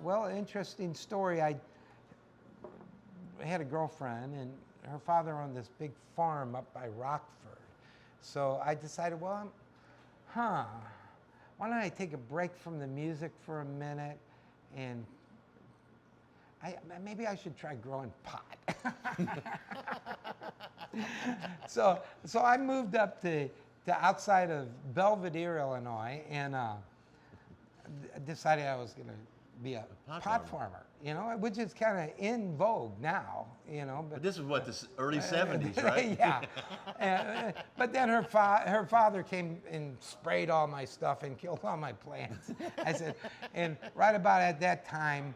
Well, interesting story. I had a girlfriend, and her father owned this big farm up by Rockford. So I decided, well, why don't I take a break from the music for a minute, and maybe I should try growing pot. So I moved up to outside of Belvedere, Illinois, and decided I was going to be a pot farmer, you know, which is kind of in vogue now, you know. But this was what, the early 70s, right? Yeah. But then her father came and sprayed all my stuff and killed all my plants. I said, and right about at that time,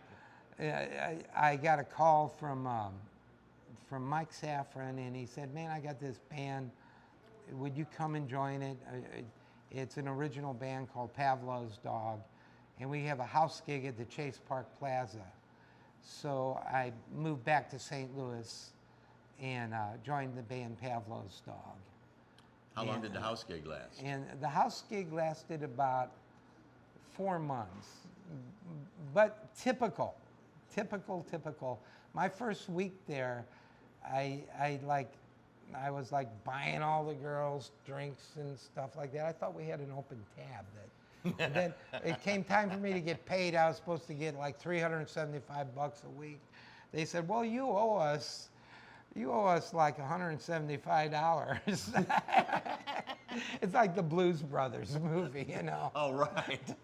I got a call from Mike Safran, and he said, man, I got this band. Would you come and join it? It's an original band called Pavlov's Dog, and we have a house gig at the Chase Park Plaza. So I moved back to St. Louis and joined the band Pavlov's Dog. How long did the house gig last? And the house gig lasted about 4 months, but typical. My first week there, I was like buying all the girls drinks and stuff like that. I thought we had an open tab. And then it came time for me to get paid. I was supposed to get like $375 a week. They said, well, you owe us like $175. It's like the Blues Brothers movie, you know. Oh, right.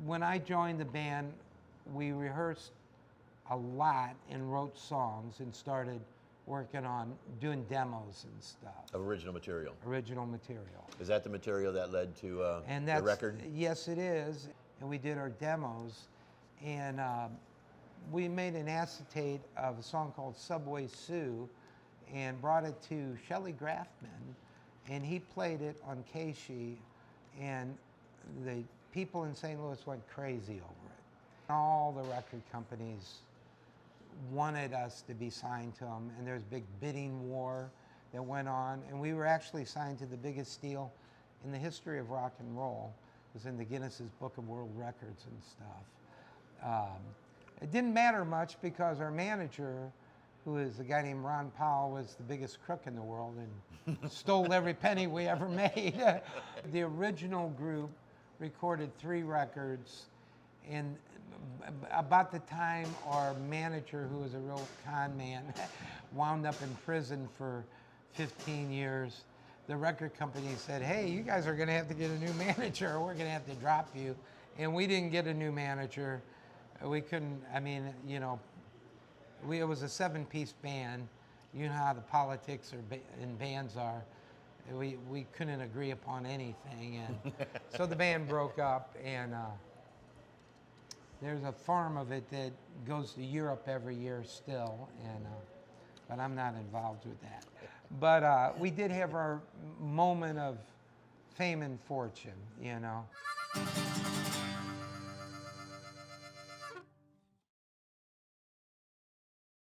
When I joined the band, we rehearsed a lot and wrote songs and started working on doing demos and stuff. Original material. Original material. Is that the material that led to the record? Yes, it is. And we did our demos, and we made an acetate of a song called Subway Sue and brought it to Shelley Grafman, and he played it on Keishi, and the people in St. Louis went crazy over it. All the record companies wanted us to be signed to them, and there's a big bidding war that went on, and we were actually signed to the biggest deal in the history of rock and roll. It was in the Guinness's Book of World Records and stuff. It didn't matter much because our manager, who is a guy named Ron Powell, was the biggest crook in the world and stole every penny we ever made. The original group recorded 3 records, and about the time our manager, who was a real con man, wound up in prison for 15 years, the record company said, hey, you guys are going to have to get a new manager, or we're going to have to drop you. And we didn't get a new manager. We couldn't, I mean, you know, it was a 7-piece band. You know how the politics in bands are. We couldn't agree upon anything. And so the band broke up, and there's a farm of it that goes to Europe every year still, and but I'm not involved with that. But we did have our moment of fame and fortune, you know.